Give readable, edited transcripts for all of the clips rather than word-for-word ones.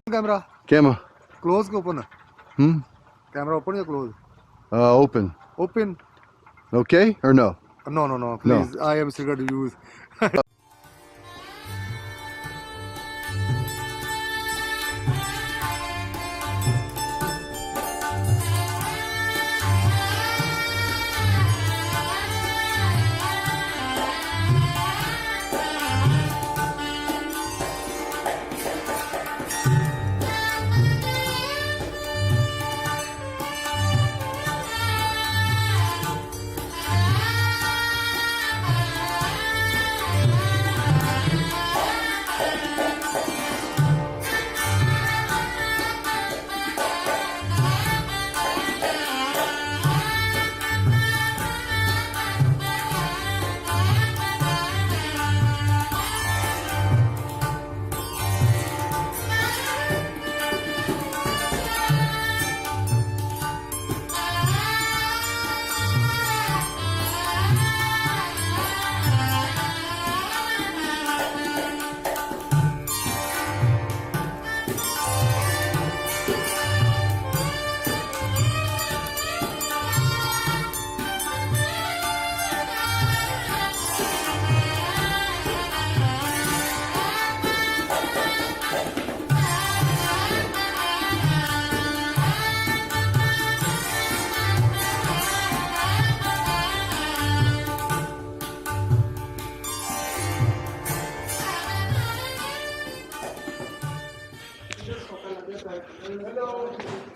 Camera. Camera. Close ke open? Camera open or close? Open. Open. Okay or no? No, no, no. Please, I am still going to use.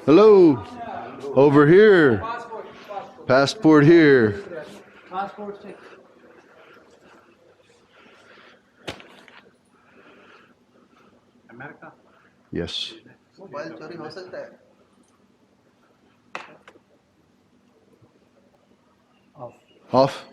Hello. Over here. Passport here. Passport check. America. Yes. Mobile चोरी हो सकता है. Off.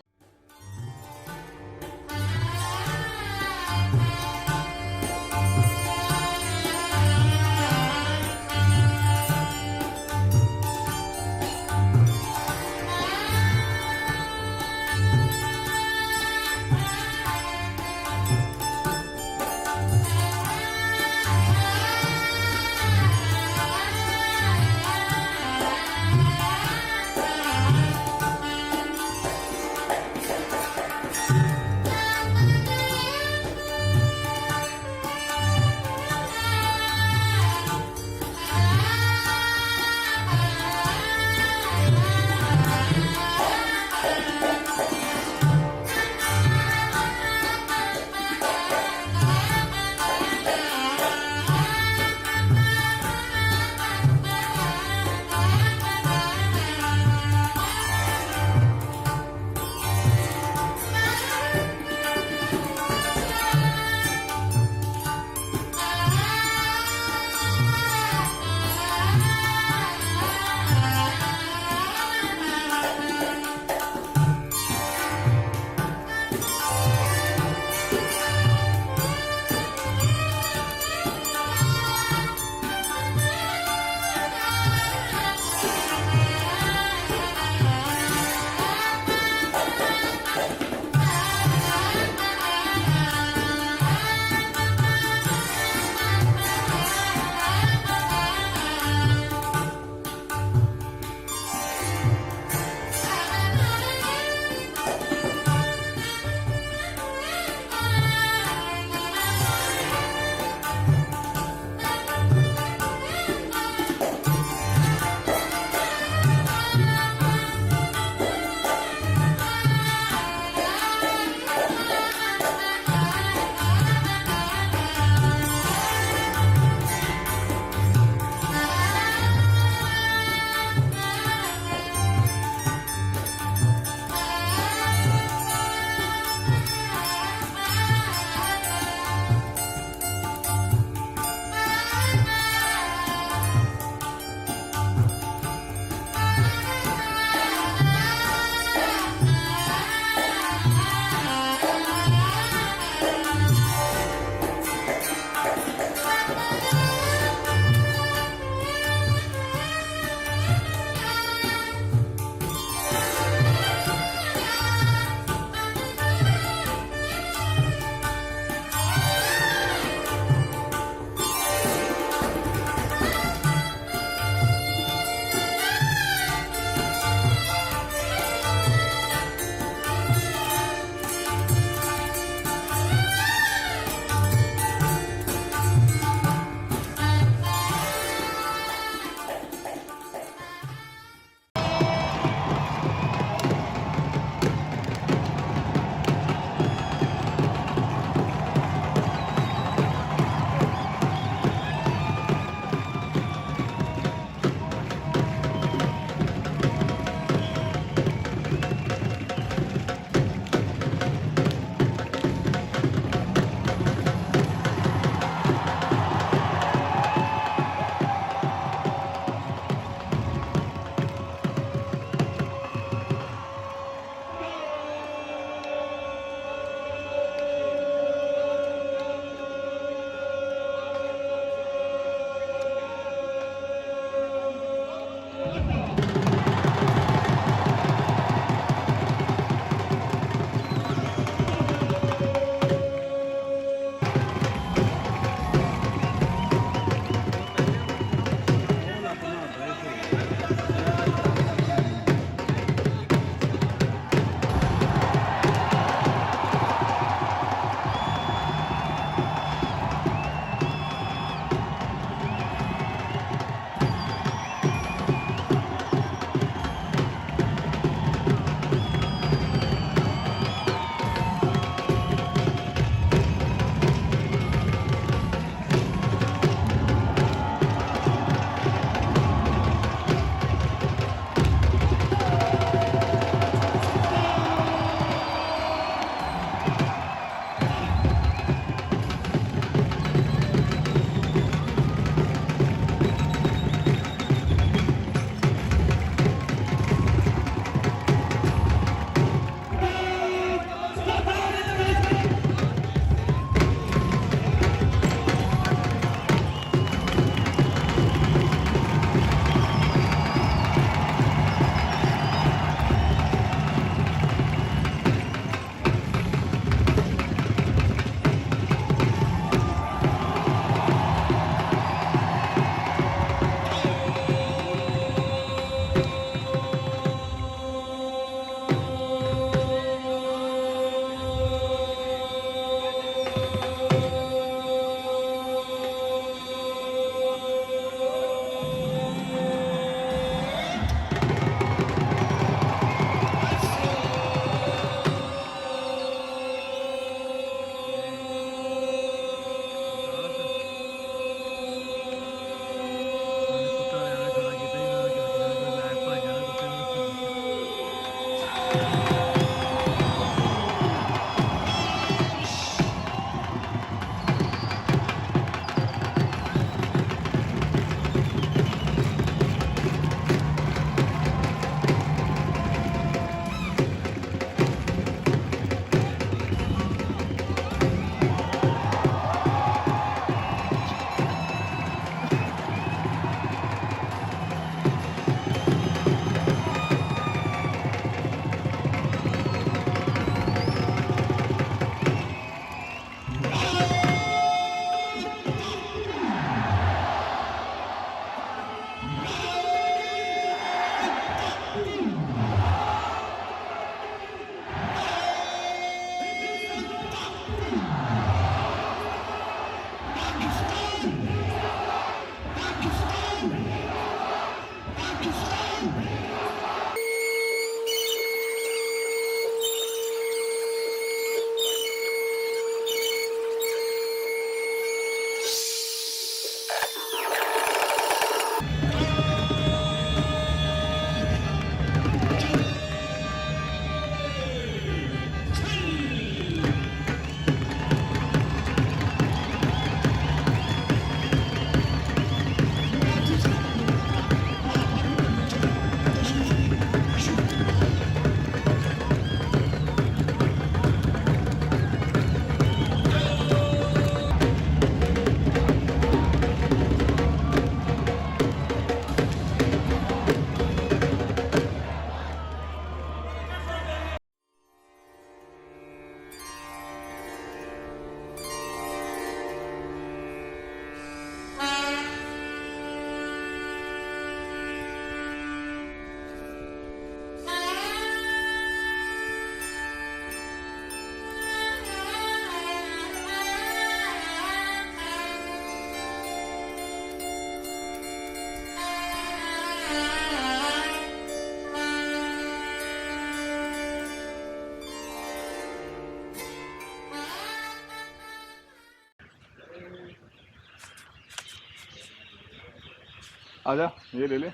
आजा ये ले ले.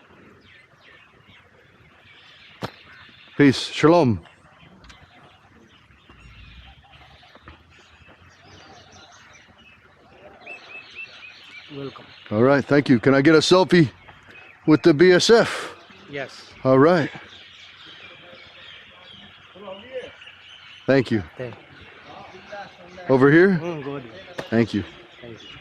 Peace. Shalom. Welcome. All right. Thank you. Can I get a selfie with the BSF? Yes. All right. Thank you. Thank Over here? Good. Thank you. Thank you.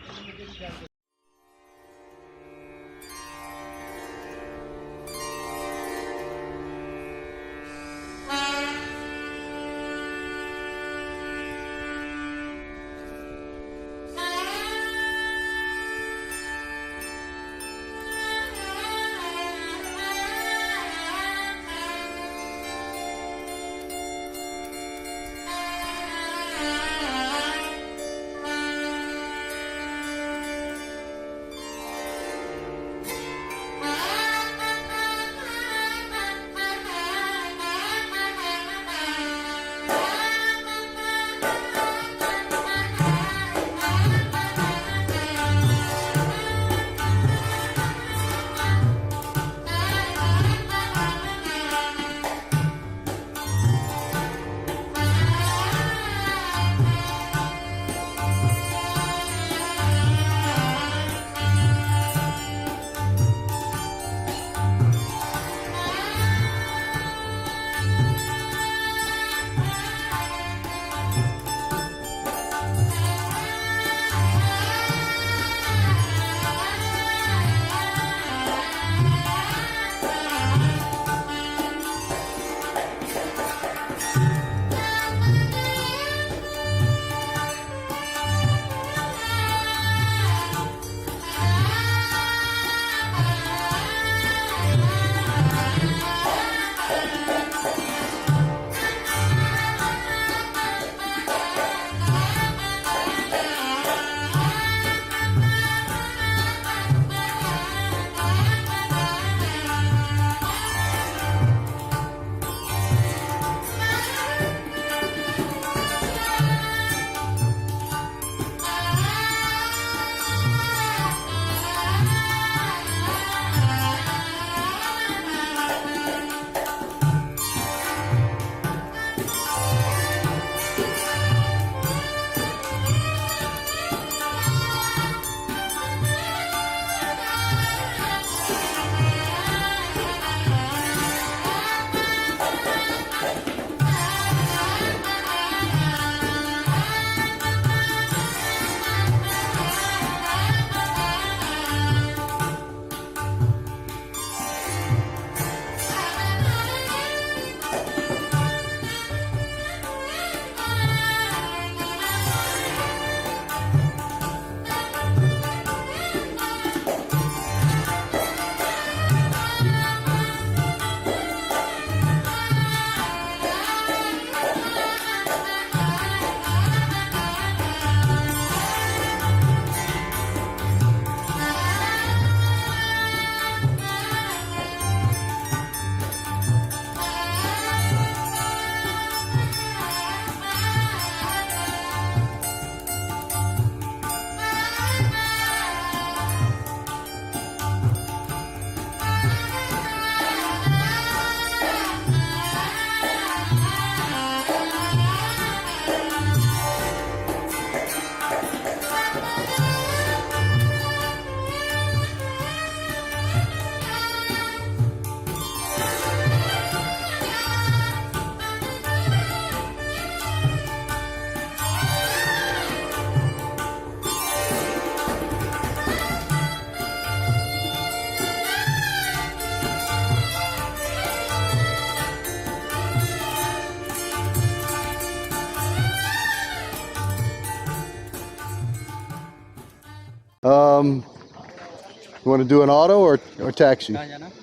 You want to do an auto or taxi?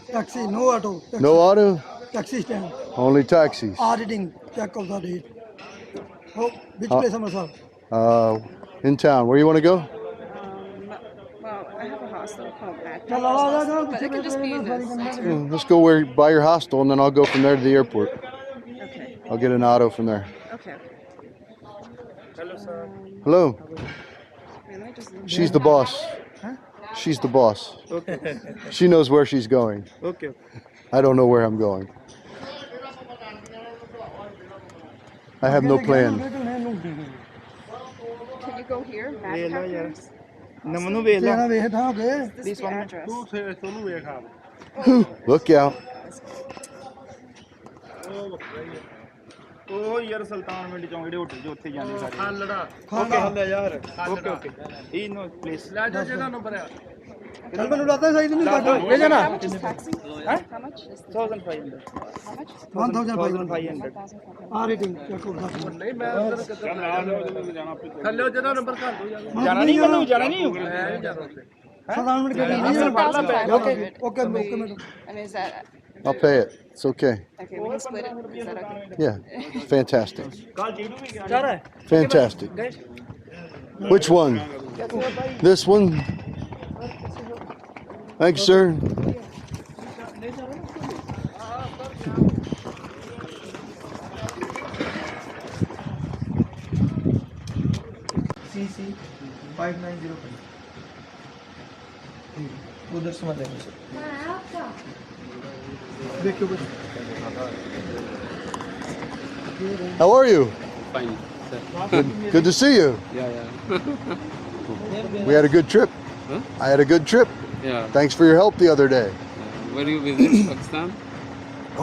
Taxi, no auto. Taxi, No auto? Taxi stand. Only taxis. Auditing. Check of the date. Oh, which place, Amritsar? In town. Where you want to go? Well, I have a hostel called Chal, la, la, la, Backpackers, la, but it could just be in this. Let's go by your hostel, and then I'll go from there to the airport. Okay. I'll get an auto from there. Okay. Hello. Wait, let me just. She's the boss. She's the boss. Okay. She knows where she's going. Okay. I don't know where I'm going. I have no plan. Can you go here? ਵੇਖ ਲਾ ਯਾਰ Backpackers? ਨਮਨ ਨੂੰ ਵੇਖ ਲਾ ਤੇਰਾ ਵੇਖ ਥਾਂ ਕੇ This is the address. Look out. ਉਹ ਯਾਰ ਸੁਲਤਾਨ ਮਿੰਟ ਚੌਂਕ ਜਿਹੜੇ ਹੋਟਲ 'ਚ ਉੱਥੇ ਜਾਂਦੇ ਸਾਰੇ ਖਾਲੜਾ ਖਾਂਦਾ ਯਾਰ ਓਕੇ ਓਕੇ ਇਹ ਨੋ ਪਲੇਸ ਲੈ ਜਾ ਜਿਹਦਾ ਨੰਬਰ ਆ ਚੱਲ ਮੈਨੂੰ ਲੱਗਦਾ ਸਹੀ ਨਹੀਂ ਕਰਦਾ ਲੈ ਜਾਣਾ How much is taxi? How much is this? 1500 How much? 1500 ਆ ਰੇਟਿੰਗ ਚੈੱਕ ਕਰ ਨਹੀਂ ਮੈਂ ਉਧਰ ਥੱਲੇ ਜਿਹਦਾ ਨੰਬਰ ਘੱਲ ਦੋ ਯਾਰ ਜਾਣਾ ਨਹੀਂ ਮੈਨੂੰ ਜਾਣਾ ਨਹੀਂ ਮੈਂ ਨਹੀਂ ਜਾਣਾ ਉੱਥੇ ਸਦਾਨ ਮਿੰਟ ਕੇ That's 1,500. Okay okay madam And is that I'll pay it. It's okay. okay? We can split it. Is that okay? Yeah. Fantastic. ਕੱਲ ਜੀੜੂ ਵੀ ਗਿਆ Fantastic. Which one? This one? Thanks, sir. CC 5905 उधर से मत देखो ਦੇਖੋ ਬਸ How are you? Fine, sir. Good to see you. Yeah, yeah. We had a good trip. Huh? I had a good trip. Yeah. Thanks for your help the other day. Where you visit Pakistan?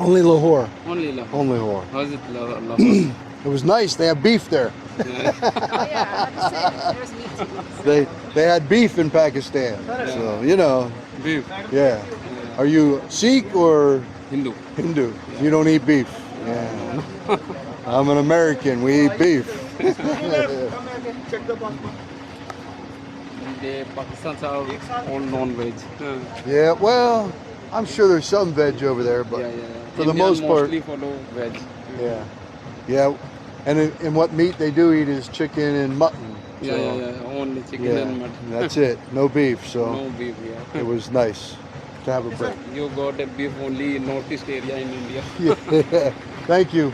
Only Lahore. Only Lahore. Only Lahore. How's it Lahore? It was nice. They have beef there. Oh yeah, I'm about to say there's meat. They had beef in Pakistan. So, you know, Beef. yeah. Are you Sikh or Hindu. Hindu? You don't eat beef. Yeah. I'm an American. We eat beef. They Pakistan's are all non-veg. Yeah, well, I'm sure there's some veg over there, but Yeah, yeah. for the Indian most part, mostly follow veg. yeah. Yeah. And what meat they do eat is chicken and mutton. Yeah, So, yeah, yeah. Only chicken yeah, and mutton. that's it. No beef. So No beef, yeah. it was nice to have a break. You got a beef only in Northeast area in India. Yeah. Thank you.